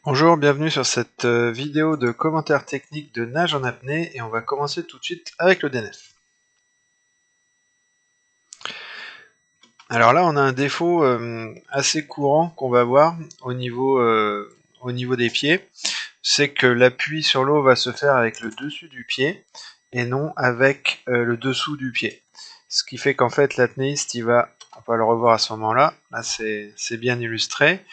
Bonjour, bienvenue sur cette vidéo de commentaires techniques de nage en apnée et on va commencer tout de suite avec le DNF. Alors là on a un défaut assez courant qu'on va voir au niveau des pieds, c'est que l'appui sur l'eau va se faire avec le dessus du pied et non avec le dessous du pied. Ce qui fait qu'en fait l'apnéiste on va le revoir à ce moment-là, là c'est bien illustré.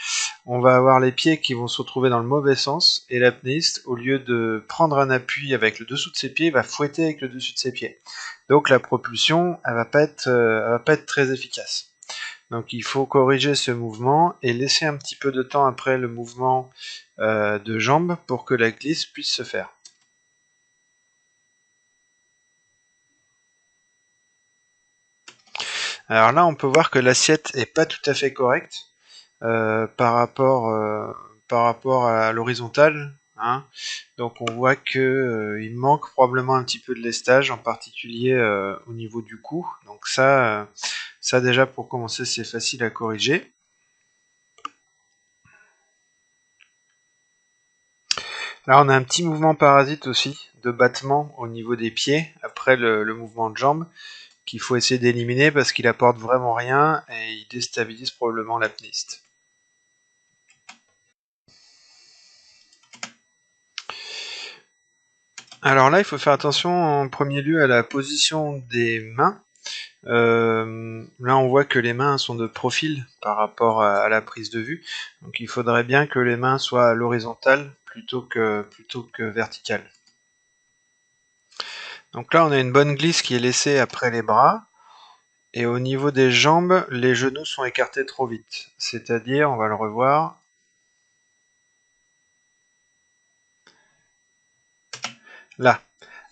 On va avoir les pieds qui vont se retrouver dans le mauvais sens et l'apnéiste, au lieu de prendre un appui avec le dessous de ses pieds, va fouetter avec le dessus de ses pieds. Donc la propulsion, elle va pas être très efficace. Donc il faut corriger ce mouvement et laisser un petit peu de temps après le mouvement de jambe pour que la glisse puisse se faire. Alors là, on peut voir que l'assiette est pas tout à fait correcte par rapport à l'horizontale. Hein. Donc on voit que il manque probablement un petit peu de lestage, en particulier au niveau du cou. Donc ça déjà pour commencer, c'est facile à corriger. Là, on a un petit mouvement parasite aussi de battement au niveau des pieds après le mouvement de jambe qu'il faut essayer d'éliminer parce qu'il apporte vraiment rien et il déstabilise probablement l'apnéiste. Alors là, il faut faire attention en premier lieu à la position des mains. Là, on voit que les mains sont de profil par rapport à la prise de vue. Donc il faudrait bien que les mains soient à l'horizontale plutôt que verticales. Donc là, on a une bonne glisse qui est laissée après les bras. Et au niveau des jambes, les genoux sont écartés trop vite. C'est-à-dire, on va le revoir. Là.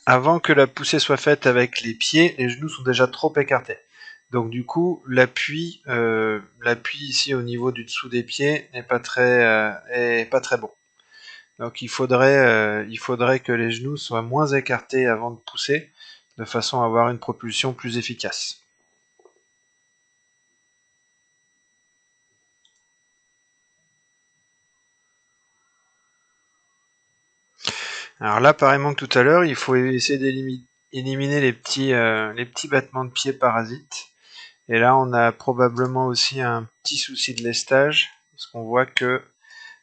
Avant que la poussée soit faite avec les pieds, les genoux sont déjà trop écartés. Donc du coup, l'appui ici au niveau du dessous des pieds n'est pas très bon. Donc il faudrait que les genoux soient moins écartés avant de pousser, de façon à avoir une propulsion plus efficace. Alors là, pareillement que tout à l'heure, il faut essayer d'éliminer les petits battements de pied parasites. Et là, on a probablement aussi un petit souci de lestage, parce qu'on voit que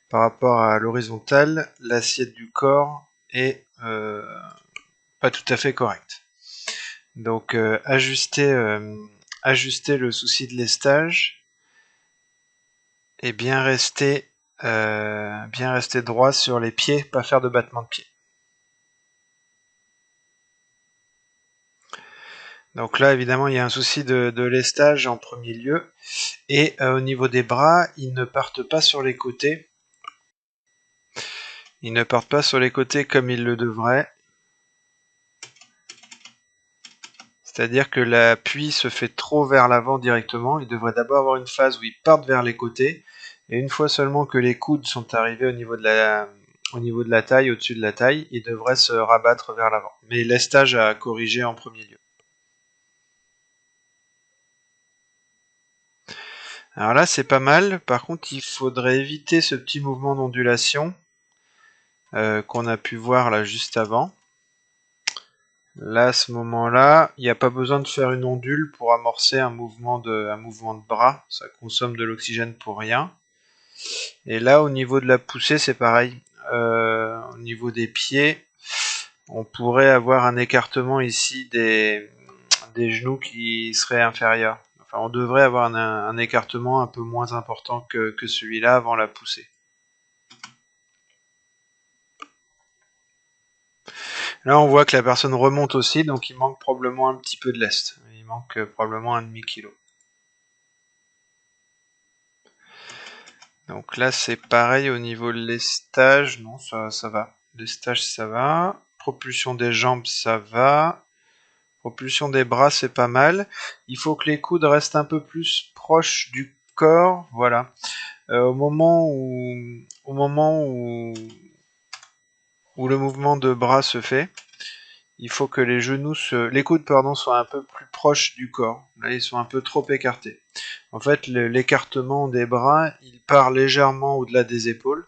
par rapport à l'horizontale, l'assiette du corps est pas tout à fait correcte. Donc ajuster le souci de lestage et bien rester droit sur les pieds, pas faire de battement de pied. Donc là, évidemment, il y a un souci de lestage en premier lieu. Et au niveau des bras, ils ne partent pas sur les côtés. Ils ne partent pas sur les côtés comme ils le devraient. C'est-à-dire que l'appui se fait trop vers l'avant directement. Il devrait d'abord avoir une phase où ils partent vers les côtés. Et une fois seulement que les coudes sont arrivés au niveau de la taille, au-dessus de la taille, ils devraient se rabattre vers l'avant. Mais lestage à corriger en premier lieu. Alors là, c'est pas mal. Par contre, il faudrait éviter ce petit mouvement d'ondulation qu'on a pu voir là juste avant. Là, à ce moment-là, il n'y a pas besoin de faire une ondule pour amorcer un mouvement de bras. Ça consomme de l'oxygène pour rien. Et là, au niveau de la poussée, c'est pareil. Au niveau des pieds, on pourrait avoir un écartement ici des genoux qui serait inférieur. Enfin, on devrait avoir un écartement un peu moins important que celui-là avant la poussée. Là, on voit que la personne remonte aussi, donc il manque probablement un petit peu de lest. Il manque probablement un demi-kilo. Donc là, c'est pareil au niveau de lestage. Non, ça va. Lestage, ça va. Propulsion des jambes, ça va. Propulsion des bras, c'est pas mal. Il faut que les coudes restent un peu plus proches du corps. Voilà. Au moment où le mouvement de bras se fait, il faut que les coudes, pardon, soient un peu plus proches du corps. Là, ils sont un peu trop écartés. En fait, l'écartement des bras, il part légèrement au-delà des épaules.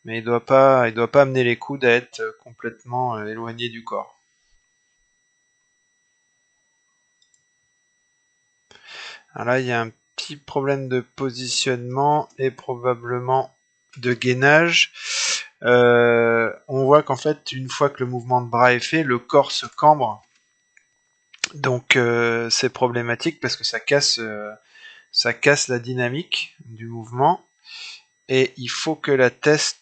mais il doit pas amener les coudes à être complètement éloignés du corps. Alors là, il y a un petit problème de positionnement et probablement de gainage. On voit qu'en fait, une fois que le mouvement de bras est fait, le corps se cambre. Donc c'est problématique parce que ça casse la dynamique du mouvement. Et il faut que la tête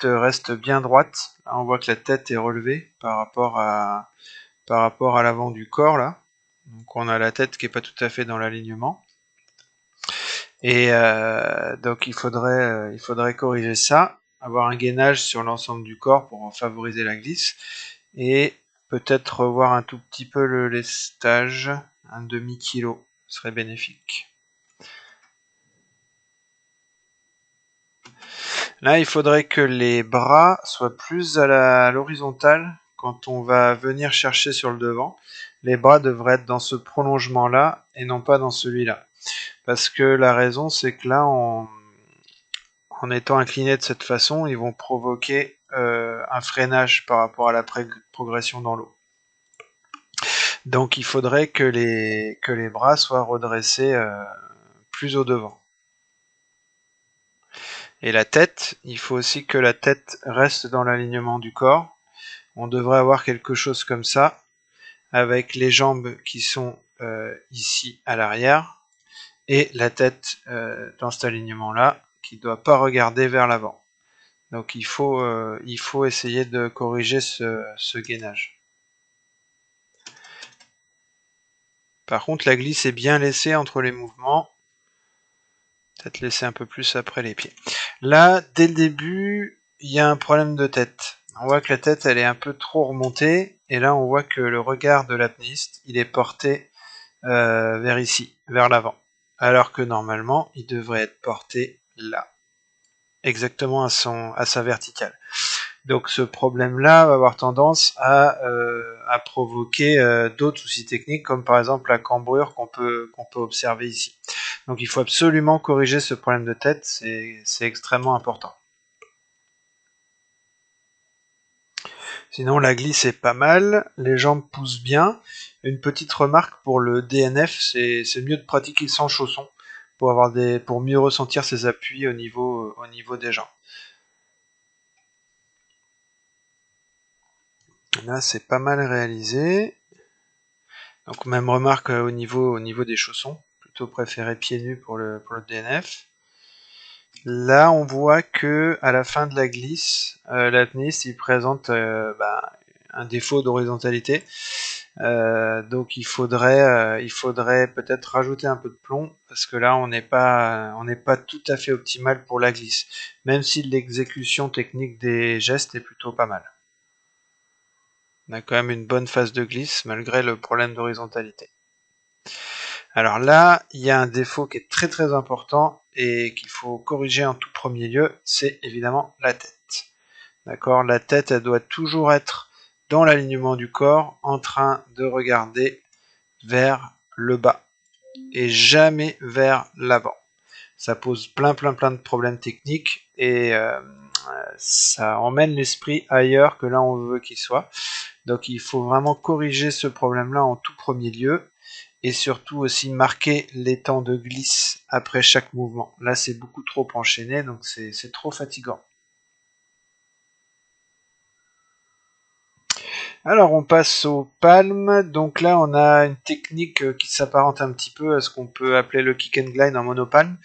reste bien droite. Là, on voit que la tête est relevée par rapport à l'avant du corps là. Donc on a la tête qui est pas tout à fait dans l'alignement. Et donc il faudrait corriger ça, avoir un gainage sur l'ensemble du corps pour favoriser la glisse, et peut-être revoir un tout petit peu le lestage, un demi-kilo serait bénéfique. Là, il faudrait que les bras soient plus à l'horizontale quand on va venir chercher sur le devant. Les bras devraient être dans ce prolongement-là et non pas dans celui-là. Parce que la raison, c'est que là, en étant inclinés de cette façon, ils vont provoquer un freinage par rapport à la progression dans l'eau. Donc il faudrait que les bras soient redressés plus au devant. Et la tête, il faut aussi que la tête reste dans l'alignement du corps. On devrait avoir quelque chose comme ça, avec les jambes qui sont ici à l'arrière, et la tête dans cet alignement-là, qui ne doit pas regarder vers l'avant. Donc il faut essayer de corriger ce gainage. Par contre, la glisse est bien laissée entre les mouvements. Peut-être laisser un peu plus après les pieds. Là, dès le début, il y a un problème de tête. On voit que la tête, elle est un peu trop remontée. Et là, on voit que le regard de l'apnéiste, il est porté vers ici, vers l'avant. Alors que normalement, il devrait être porté là. Exactement à sa verticale. Donc ce problème-là va avoir tendance à provoquer d'autres soucis techniques, comme par exemple la cambrure qu'on peut observer ici. Donc il faut absolument corriger ce problème de tête, c'est extrêmement important. Sinon la glisse est pas mal, les jambes poussent bien. Une petite remarque pour le DNF, c'est mieux de pratiquer sans chaussons pour mieux ressentir ses appuis au niveau des jambes. Là, c'est pas mal réalisé. Donc même remarque au niveau des chaussons, plutôt préféré pieds nus pour le DNF. Là, on voit que à la fin de la glisse, l'apnéiste il présente un défaut d'horizontalité. Donc il faudrait peut-être rajouter un peu de plomb parce que là on n'est pas tout à fait optimal pour la glisse, même si l'exécution technique des gestes est plutôt pas mal. On a quand même une bonne phase de glisse malgré le problème d'horizontalité. Alors là, il y a un défaut qui est très très important et qu'il faut corriger en tout premier lieu, c'est évidemment la tête. D'accord ? La tête, elle doit toujours être dans l'alignement du corps, en train de regarder vers le bas et jamais vers l'avant. Ça pose plein de problèmes techniques et ça emmène l'esprit ailleurs que là on veut qu'il soit. Donc il faut vraiment corriger ce problème-là en tout premier lieu et surtout aussi marquer les temps de glisse après chaque mouvement. Là c'est beaucoup trop enchaîné donc c'est trop fatigant. Alors on passe aux palmes, donc là on a une technique qui s'apparente un petit peu à ce qu'on peut appeler le kick and glide en monopalme.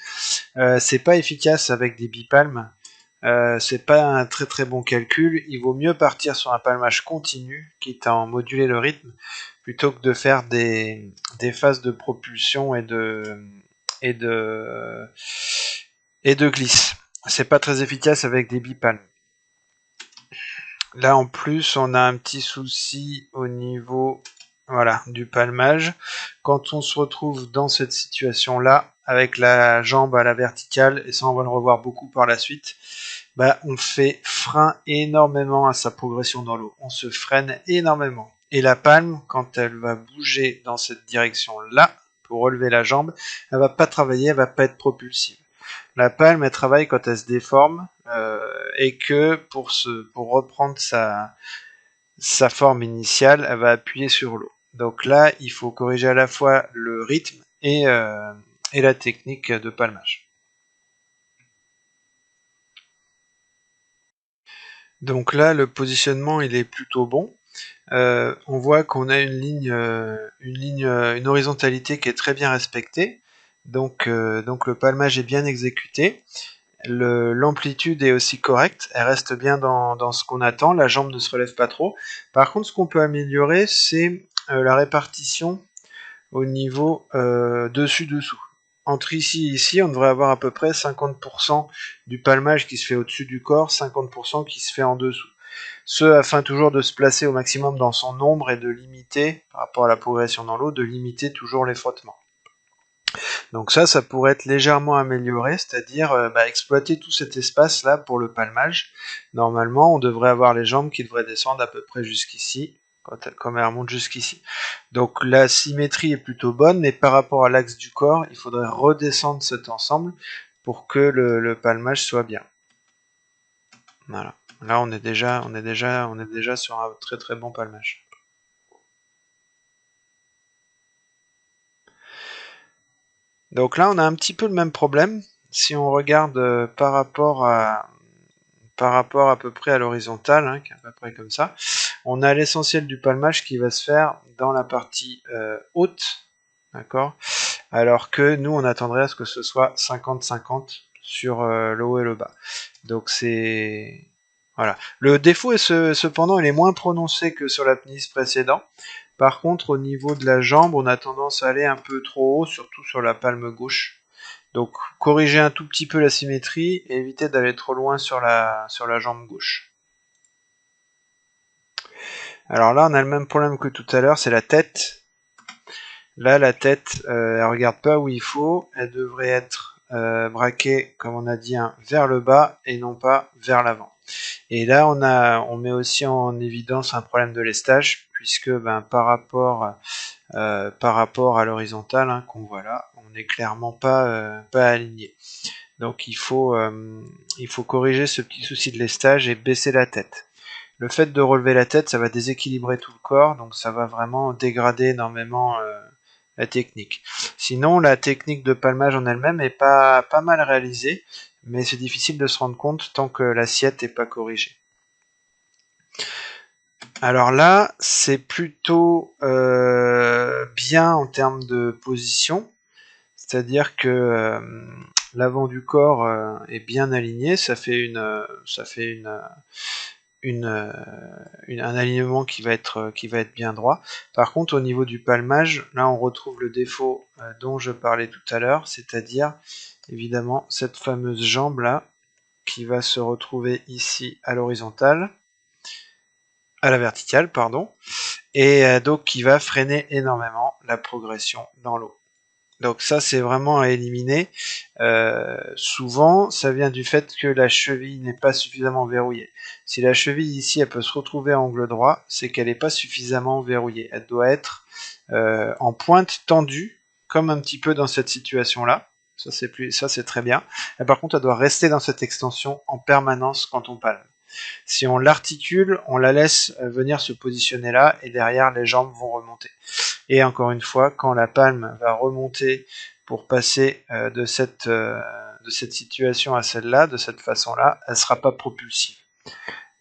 C'est pas efficace avec des bipalmes, c'est pas un très très bon calcul, il vaut mieux partir sur un palmage continu, quitte à en moduler le rythme, plutôt que de faire des phases de propulsion et de glisse. C'est pas très efficace avec des bipalmes. Là en plus on a un petit souci au niveau du palmage. Quand on se retrouve dans cette situation là, avec la jambe à la verticale, et ça on va le revoir beaucoup par la suite, on fait frein énormément à sa progression dans l'eau. On se freine énormément. Et la palme, quand elle va bouger dans cette direction-là, pour relever la jambe, elle va pas travailler, elle va pas être propulsive. La palme, elle travaille quand elle se déforme, et que pour reprendre sa forme initiale, elle va appuyer sur l'eau. Donc là, il faut corriger à la fois le rythme et la technique de palmage. Donc là, le positionnement, il est plutôt bon. On voit qu'on a une horizontalité qui est très bien respectée. Donc le palmage est bien exécuté. L'amplitude est aussi correcte, elle reste bien dans ce qu'on attend, la jambe ne se relève pas trop. Par contre, ce qu'on peut améliorer, c'est la répartition au niveau dessus-dessous. Entre ici et ici, on devrait avoir à peu près 50% du palmage qui se fait au-dessus du corps, 50% qui se fait en dessous. Ce afin toujours de se placer au maximum dans son ombre et de limiter, par rapport à la progression dans l'eau, de limiter toujours les frottements. Donc ça pourrait être légèrement amélioré, c'est-à-dire exploiter tout cet espace-là pour le palmage. Normalement, on devrait avoir les jambes qui devraient descendre à peu près jusqu'ici, comme elles remontent jusqu'ici. Donc la symétrie est plutôt bonne, mais par rapport à l'axe du corps, il faudrait redescendre cet ensemble pour que le palmage soit bien. Voilà. Là, on est déjà sur un très très bon palmage. Donc là, on a un petit peu le même problème. Si on regarde par rapport à peu près à l'horizontale, hein, qui est à peu près comme ça, on a l'essentiel du palmage qui va se faire dans la partie haute, d'accord, alors que nous, on attendrait à ce que ce soit 50-50 sur le haut et le bas. Donc c'est... Voilà. Le défaut est cependant, il est moins prononcé que sur l'apnéiste précédent. Par contre, au niveau de la jambe, on a tendance à aller un peu trop haut, surtout sur la palme gauche. Donc, corriger un tout petit peu la symétrie et éviter d'aller trop loin sur la jambe gauche. Alors là, on a le même problème que tout à l'heure, c'est la tête. Là, la tête, elle regarde pas où il faut. Elle devrait être braquée, comme on a dit, vers le bas et non pas vers l'avant. Et là, on met aussi en évidence un problème de lestage, puisque par rapport à l'horizontale, hein, qu'on voit là, on n'est clairement pas aligné. Donc il faut corriger ce petit souci de lestage et baisser la tête. Le fait de relever la tête, ça va déséquilibrer tout le corps, donc ça va vraiment dégrader énormément la technique. Sinon, la technique de palmage en elle-même est pas mal réalisée, mais c'est difficile de se rendre compte tant que l'assiette n'est pas corrigée. Alors là, c'est plutôt bien en termes de position, c'est-à-dire que l'avant du corps est bien aligné, ça fait un alignement qui va être bien droit. Par contre, au niveau du palmage, là on retrouve le défaut dont je parlais tout à l'heure, c'est-à-dire évidemment cette fameuse jambe là qui va se retrouver ici à l'horizontale, à la verticale, pardon, et donc qui va freiner énormément la progression dans l'eau. Donc ça, c'est vraiment à éliminer. Souvent, ça vient du fait que la cheville n'est pas suffisamment verrouillée. Si la cheville ici, elle peut se retrouver à angle droit, c'est qu'elle n'est pas suffisamment verrouillée. Elle doit être en pointe tendue, comme un petit peu dans cette situation-là. Ça, c'est très bien. Et par contre, elle doit rester dans cette extension en permanence quand on palme. Si on l'articule, on la laisse venir se positionner là, et derrière, les jambes vont remonter. Et encore une fois, quand la palme va remonter pour passer de cette situation à celle-là, de cette façon-là, elle ne sera pas propulsive.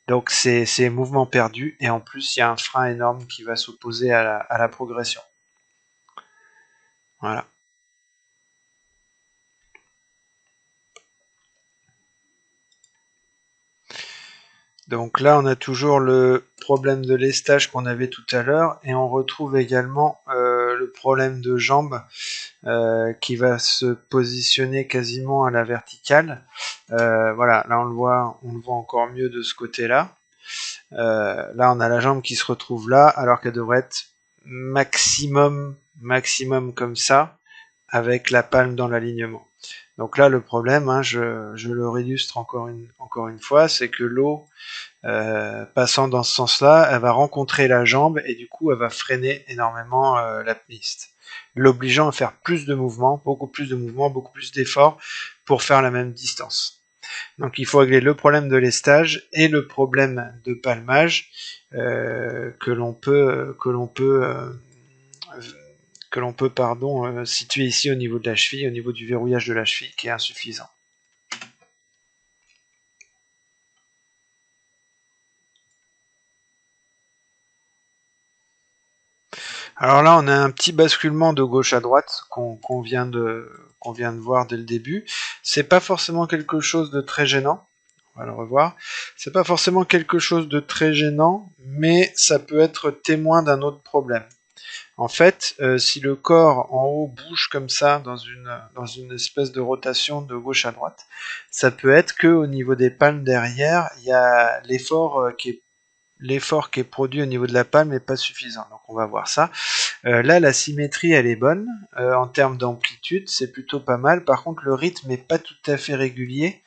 Donc c'est mouvement perdu, et en plus il y a un frein énorme qui va s'opposer à la progression. Voilà. Donc là, on a toujours le problème de lestage qu'on avait tout à l'heure, et on retrouve également le problème de jambe qui va se positionner quasiment à la verticale. Voilà, là on le voit encore mieux de ce côté-là. Là, on a la jambe qui se retrouve là, alors qu'elle devrait être maximum comme ça, avec la palme dans l'alignement. Donc là, le problème, hein, je le réillustre encore une fois, c'est que l'eau passant dans ce sens-là, elle va rencontrer la jambe et du coup, elle va freiner énormément l'apnéiste, l'obligeant à faire plus de mouvements, beaucoup plus d'efforts pour faire la même distance. Donc il faut régler le problème de lestage et le problème de palmage que l'on peut situer ici au niveau de la cheville, au niveau du verrouillage de la cheville qui est insuffisant. Alors là, on a un petit basculement de gauche à droite qu'on vient de voir dès le début. C'est pas forcément quelque chose de très gênant. On va le revoir. C'est pas forcément quelque chose de très gênant, mais ça peut être témoin d'un autre problème. En fait, si le corps en haut bouge comme ça dans une espèce de rotation de gauche à droite, ça peut être que au niveau des palmes derrière, il y a l'effort qui est produit au niveau de la palme n'est pas suffisant. Donc on va voir ça. Là, la symétrie, elle est bonne. En termes d'amplitude, c'est plutôt pas mal. Par contre, le rythme n'est pas tout à fait régulier.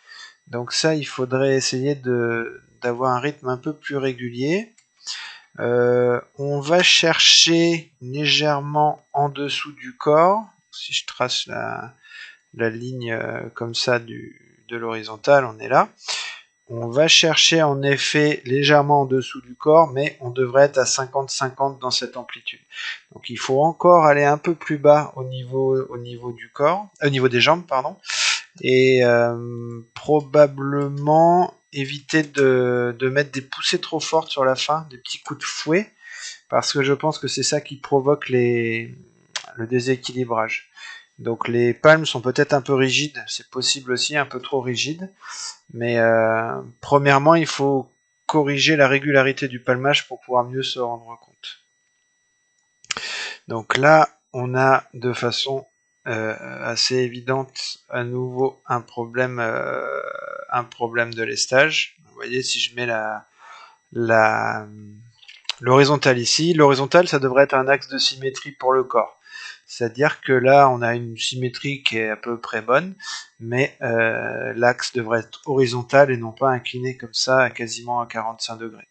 Donc ça, il faudrait essayer d'avoir un rythme un peu plus régulier. On va chercher légèrement en dessous du corps. Si je trace la ligne comme ça de l'horizontale, on est là. On va chercher en effet légèrement en dessous du corps, mais on devrait être à 50-50 dans cette amplitude. Donc il faut encore aller un peu plus bas au niveau du corps, au niveau des jambes, pardon, et probablement éviter de mettre des poussées trop fortes sur la fin, des petits coups de fouet, parce que je pense que c'est ça qui provoque le déséquilibrage. Donc les palmes sont peut-être un peu rigides, c'est possible aussi, un peu trop rigides. Mais premièrement, il faut corriger la régularité du palmage pour pouvoir mieux se rendre compte. Donc là, on a de façon assez évidente à nouveau un problème de lestage. Vous voyez, si je mets l'horizontale ici, l'horizontale, ça devrait être un axe de symétrie pour le corps. C'est-à-dire que là, on a une symétrie qui est à peu près bonne, mais l'axe devrait être horizontal et non pas incliné comme ça, à quasiment à 45 degrés.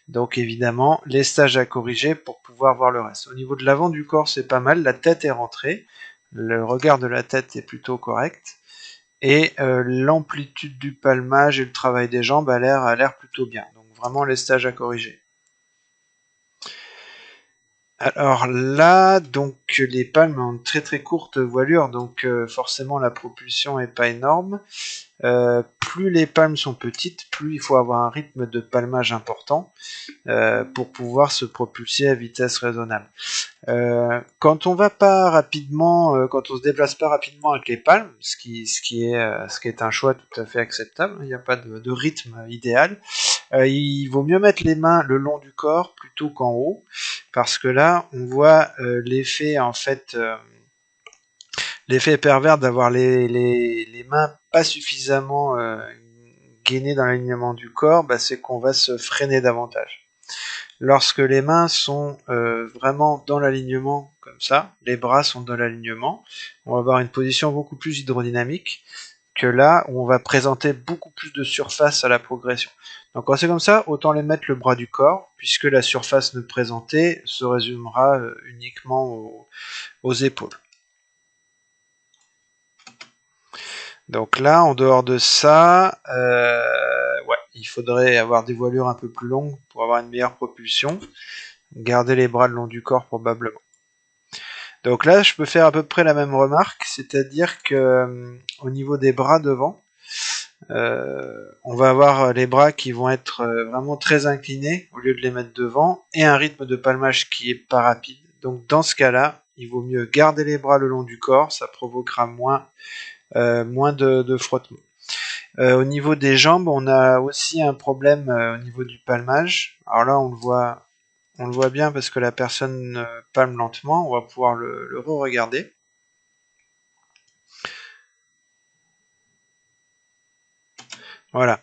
Donc évidemment, lestage à corriger pour pouvoir voir le reste. Au niveau de l'avant du corps, c'est pas mal, la tête est rentrée, le regard de la tête est plutôt correct, et l'amplitude du palmage et le travail des jambes a l'air plutôt bien. Donc vraiment lestage à corriger. Alors là, donc les palmes ont une très très courte voilure, donc forcément la propulsion est pas énorme. Plus les palmes sont petites, plus il faut avoir un rythme de palmage important pour pouvoir se propulser à vitesse raisonnable. Quand on va pas rapidement, quand on se déplace pas rapidement avec les palmes, ce qui est un choix tout à fait acceptable, il n'y a pas de rythme idéal. Il vaut mieux mettre les mains le long du corps plutôt qu'en haut, parce que là, on voit l'effet en fait, l'effet pervers d'avoir les mains pas suffisamment gainées dans l'alignement du corps, bah, c'est qu'on va se freiner davantage. Lorsque les mains sont vraiment dans l'alignement, comme ça, les bras sont dans l'alignement, on va avoir une position beaucoup plus hydrodynamique que là où on va présenter beaucoup plus de surface à la progression. Donc quand c'est comme ça, autant les mettre le bras du corps, puisque la surface ne présentée se résumera uniquement aux épaules. Donc là, en dehors de ça, ouais, il faudrait avoir des voilures un peu plus longues pour avoir une meilleure propulsion. Garder les bras le long du corps probablement. Donc là, je peux faire à peu près la même remarque, c'est-à-dire que au niveau des bras devant, on va avoir les bras qui vont être vraiment très inclinés au lieu de les mettre devant, et un rythme de palmage qui est pas rapide. Donc dans ce cas-là, il vaut mieux garder les bras le long du corps, ça provoquera moins de frottement. Au niveau des jambes, on a aussi un problème au niveau du palmage. Alors là, on le voit bien parce que la personne palme lentement. On va pouvoir le re-regarder. Voilà.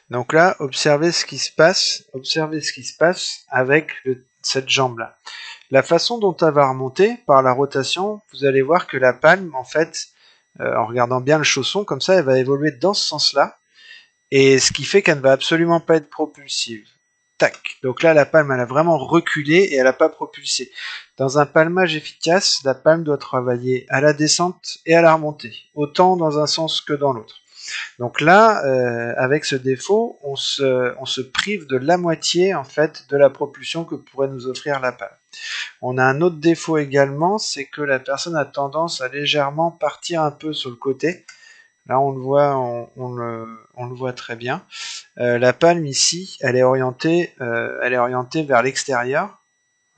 Donc là, observez ce qui se passe avec cette jambe-là. La façon dont elle va remonter par la rotation, vous allez voir que la palme, en fait, en regardant bien le chausson, comme ça, elle va évoluer dans ce sens-là, et ce qui fait qu'elle ne va absolument pas être propulsive. Tac. Donc là, la palme, elle a vraiment reculé et elle n'a pas propulsé. Dans un palmage efficace, la palme doit travailler à la descente et à la remontée, autant dans un sens que dans l'autre. Donc là, avec ce défaut, on se prive de la moitié en fait de la propulsion que pourrait nous offrir la palme. On a un autre défaut également, c'est que la personne a tendance à légèrement partir un peu sur le côté. Là, on le voit, on le voit très bien. La palme ici, elle est orientée vers l'extérieur.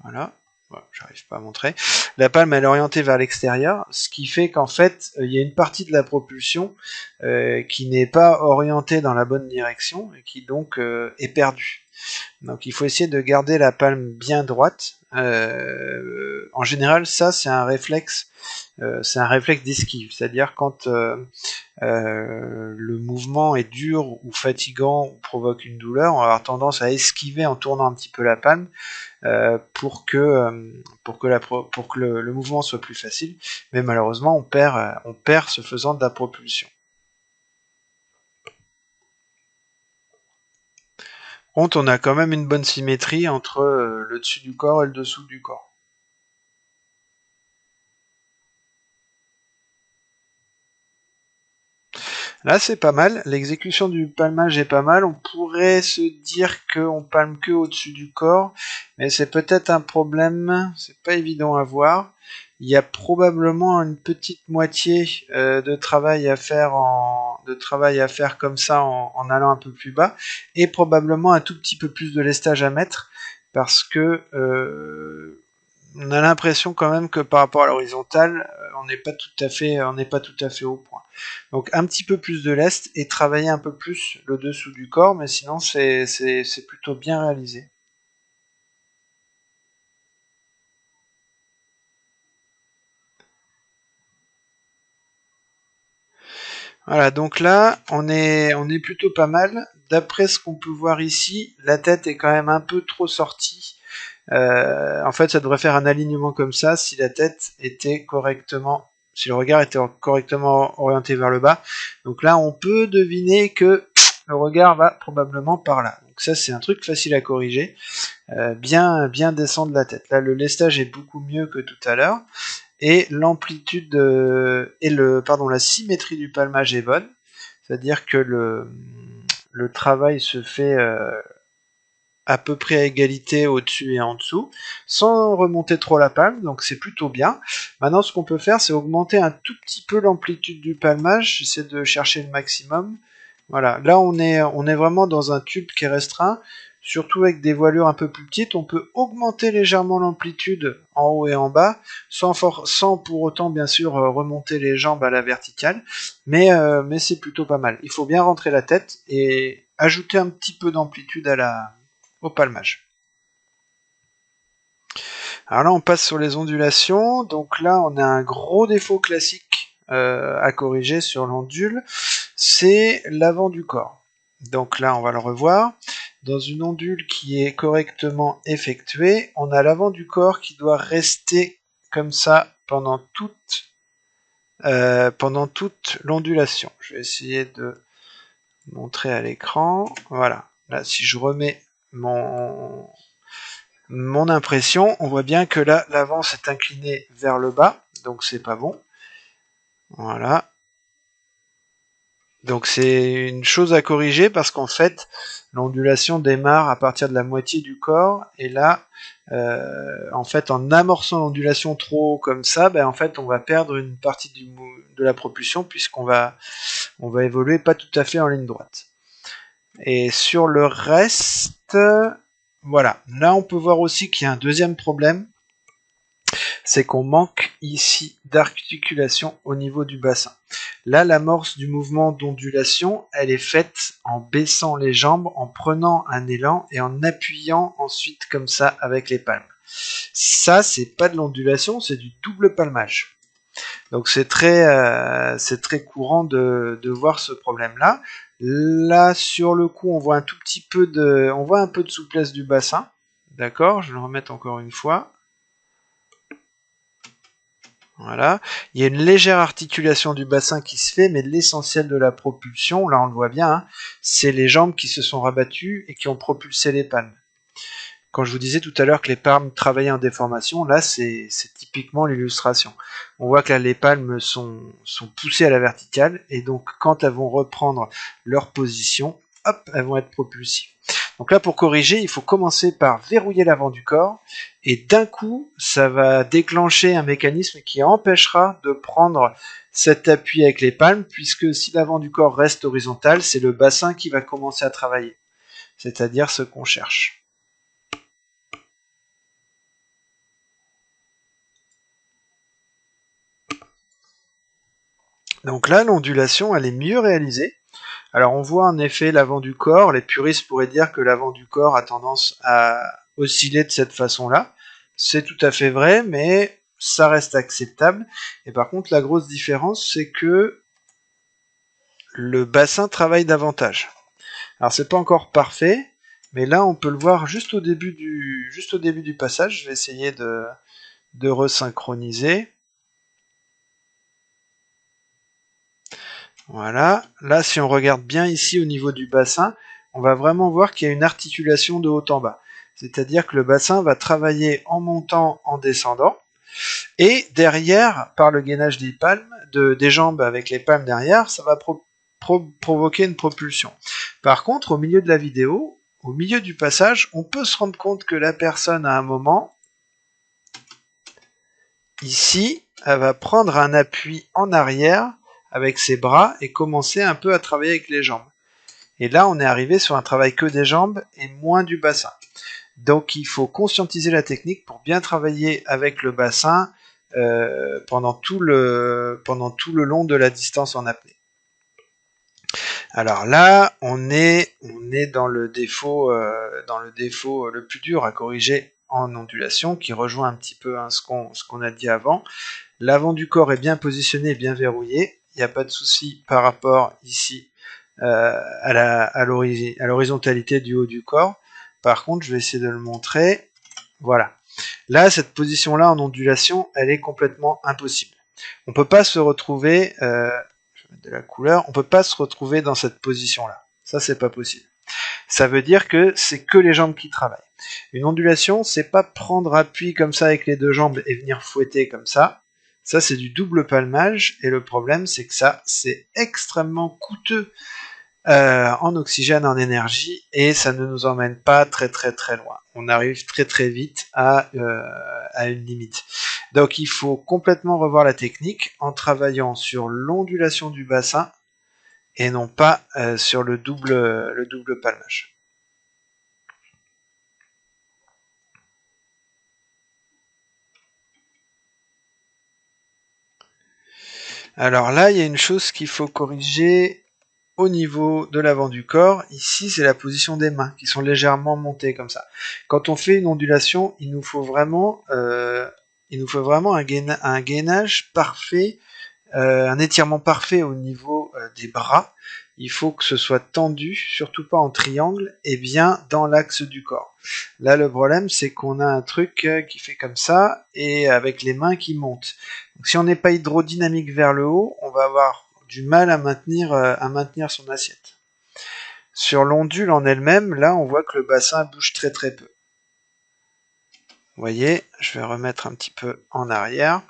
Voilà. Bon, j'arrive pas à montrer. La palme elle est orientée vers l'extérieur, ce qui fait qu'en fait il y a une partie de la propulsion qui n'est pas orientée dans la bonne direction et qui donc est perdue. Donc il faut essayer de garder la palme bien droite. En général, ça c'est un réflexe d'esquive, c'est-à-dire quand le mouvement est dur ou fatigant ou provoque une douleur, on va avoir tendance à esquiver en tournant un petit peu la palme pour que le mouvement soit plus facile. Mais malheureusement, on perd ce faisant de la propulsion. On a quand même une bonne symétrie entre le dessus du corps et le dessous du corps. Là, c'est pas mal. L'exécution du palmage est pas mal. On pourrait se dire qu'on palme que au-dessus du corps, mais c'est peut-être un problème. C'est pas évident à voir. Il y a probablement une petite moitié de travail à faire comme ça en allant un peu plus bas, et probablement un tout petit peu plus de lestage à mettre parce que on a l'impression quand même que par rapport à l'horizontale, on n'est pas tout à fait au point. Donc un petit peu plus de lest et travailler un peu plus le dessous du corps, mais sinon c'est plutôt bien réalisé. Voilà, donc là on est plutôt pas mal. D'après ce qu'on peut voir ici, la tête est quand même un peu trop sortie. En fait, ça devrait faire un alignement comme ça si la tête était correctement, si le regard était correctement orienté vers le bas. Donc là, on peut deviner que le regard va probablement par là. Donc ça, c'est un truc facile à corriger. Bien descendre la tête. Là, le lestage est beaucoup mieux que tout à l'heure. Et l'amplitude la symétrie du palmage est bonne. C'est-à-dire que le travail se fait à peu près à égalité au-dessus et en dessous, sans remonter trop la palme, donc c'est plutôt bien. Maintenant, ce qu'on peut faire, c'est augmenter un tout petit peu l'amplitude du palmage, j'essaie de chercher le maximum. Voilà, là on est vraiment dans un tube qui est restreint, surtout avec des voilures un peu plus petites, on peut augmenter légèrement l'amplitude en haut et en bas, sans pour autant bien sûr remonter les jambes à la verticale, mais c'est plutôt pas mal. Il faut bien rentrer la tête et ajouter un petit peu d'amplitude au palmage. Alors là, on passe sur les ondulations. Donc là, on a un gros défaut classique à corriger sur l'ondule, c'est l'avant du corps. Donc là, on va le revoir. Dans une ondule qui est correctement effectuée, on a l'avant du corps qui doit rester comme ça pendant toute l'ondulation. Je vais essayer de montrer à l'écran. Voilà. Là, si je remets mon impression, on voit bien que là, l'avant s'est incliné vers le bas, donc c'est pas bon. Voilà. Donc c'est une chose à corriger parce qu'en fait, l'ondulation démarre à partir de la moitié du corps, et là, en fait, en amorçant l'ondulation trop haut comme ça, en fait, on va perdre une partie de la propulsion puisqu'on va évoluer pas tout à fait en ligne droite. Et sur le reste, voilà. Là, on peut voir aussi qu'il y a un deuxième problème, c'est qu'on manque ici d'articulation au niveau du bassin. Là, l'amorce du mouvement d'ondulation, elle est faite en baissant les jambes, en prenant un élan et en appuyant ensuite comme ça avec les palmes. Ça, c'est pas de l'ondulation, c'est du double palmage. Donc c'est très courant de voir ce problème-là. Là, sur le coup, on voit un peu de souplesse du bassin. D'accord, je vais le remettre encore une fois. Voilà. Il y a une légère articulation du bassin qui se fait, mais l'essentiel de la propulsion, là on le voit bien, c'est les jambes qui se sont rabattues et qui ont propulsé les palmes. quand je vous disais tout à l'heure que les palmes travaillaient en déformation, là c'est typiquement l'illustration. On voit que là les palmes sont poussées à la verticale, et donc quand elles vont reprendre leur position, hop, elles vont être propulsives. Donc là, pour corriger, il faut commencer par verrouiller l'avant du corps, et d'un coup, ça va déclencher un mécanisme qui empêchera de prendre cet appui avec les palmes, puisque si l'avant du corps reste horizontal, c'est le bassin qui va commencer à travailler, c'est-à-dire ce qu'on cherche. Donc là, l'ondulation, elle est mieux réalisée. Alors on voit en effet l'avant du corps, les puristes pourraient dire que l'avant du corps a tendance à osciller de cette façon-là. C'est tout à fait vrai, mais ça reste acceptable. Et par contre, la grosse différence, c'est que le bassin travaille davantage. Alors c'est pas encore parfait, mais là on peut le voir juste au début du passage. Je vais essayer de resynchroniser. Voilà. Là, si on regarde bien ici au niveau du bassin, on va vraiment voir qu'il y a une articulation de haut en bas. C'est-à-dire que le bassin va travailler en montant, en descendant. Et derrière, par le gainage des palmes, des jambes avec les palmes derrière, ça va provoquer une propulsion. Par contre, au milieu de la vidéo, au milieu du passage, on peut se rendre compte que la personne, à un moment, ici, elle va prendre un appui en arrière avec ses bras et commencer un peu à travailler avec les jambes. Et là, on est arrivé sur un travail que des jambes et moins du bassin. Donc il faut conscientiser la technique pour bien travailler avec le bassin pendant tout le long de la distance en apnée. Alors là, on est dans le défaut le plus dur à corriger en ondulation, qui rejoint un petit peu ce qu'on a dit avant. L'avant du corps est bien positionné et bien verrouillé. Il n'y a pas de souci par rapport ici à l'horizontalité du haut du corps. Par contre, je vais essayer de le montrer. Voilà. Là, cette position-là en ondulation, elle est complètement impossible. On peut pas se retrouver, je vais mettre de la couleur, on peut pas se retrouver dans cette position-là. Ça, c'est pas possible. Ça veut dire que c'est que les jambes qui travaillent. Une ondulation, c'est pas prendre appui comme ça avec les deux jambes et venir fouetter comme ça. Ça, c'est du double palmage, et le problème, c'est que ça, c'est extrêmement coûteux en oxygène, en énergie, et ça ne nous emmène pas très très très loin. On arrive très très vite à une limite. Donc il faut complètement revoir la technique en travaillant sur l'ondulation du bassin et non pas sur le double palmage. Alors là, il y a une chose qu'il faut corriger au niveau de l'avant du corps. Ici, c'est la position des mains qui sont légèrement montées comme ça. Quand on fait une ondulation, il nous faut vraiment un gainage parfait, un étirement parfait au niveau des bras. Il faut que ce soit tendu, surtout pas en triangle, et bien dans l'axe du corps. Là, le problème, c'est qu'on a un truc qui fait comme ça, et avec les mains qui montent. Donc, si on n'est pas hydrodynamique vers le haut, on va avoir du mal à maintenir son assiette. Sur l'ondule en elle-même, là, on voit que le bassin bouge très très peu. Vous voyez, je vais remettre un petit peu en arrière.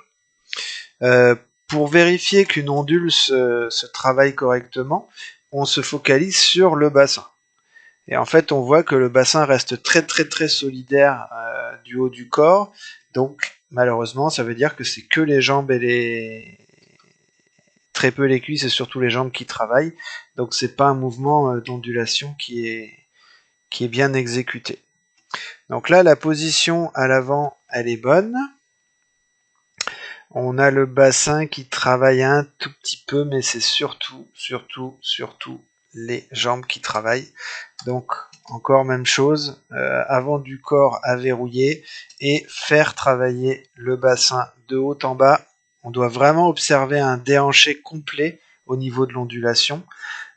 Pour vérifier qu'une ondule se travaille correctement, on se focalise sur le bassin. Et en fait, on voit que le bassin reste très très très solidaire du haut du corps. Donc, malheureusement, ça veut dire que c'est que les jambes et très peu les cuisses et surtout les jambes qui travaillent. Donc, c'est pas un mouvement d'ondulation qui est bien exécuté. Donc là, la position à l'avant, elle est bonne. On a le bassin qui travaille un tout petit peu, mais c'est surtout les jambes qui travaillent. Donc, encore même chose, avant du corps à verrouiller et faire travailler le bassin de haut en bas. On doit vraiment observer un déhanché complet au niveau de l'ondulation,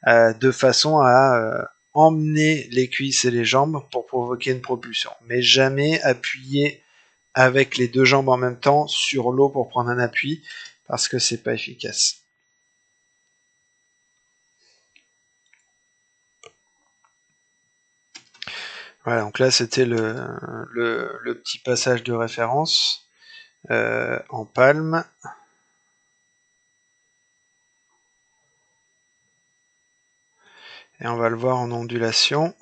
de façon à emmener les cuisses et les jambes pour provoquer une propulsion. Mais jamais appuyer avec les deux jambes en même temps sur l'eau pour prendre un appui, parce que c'est pas efficace. Voilà, donc là c'était le petit passage de référence en palme. Et on va le voir en ondulation.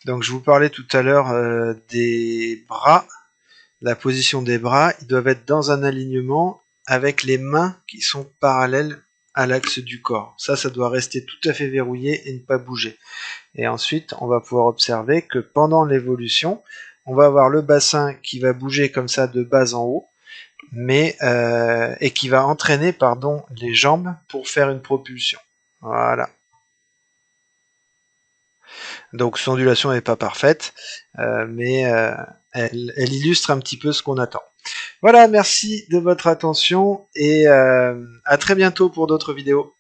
Donc je vous parlais tout à l'heure des bras, la position des bras, ils doivent être dans un alignement avec les mains qui sont parallèles à l'axe du corps. Ça doit rester tout à fait verrouillé et ne pas bouger. Et ensuite, on va pouvoir observer que pendant l'évolution, on va avoir le bassin qui va bouger comme ça de bas en haut, mais et qui va entraîner, pardon, les jambes pour faire une propulsion. Voilà. Donc son ondulation n'est pas parfaite, mais elle illustre un petit peu ce qu'on attend. Voilà, merci de votre attention et à très bientôt pour d'autres vidéos.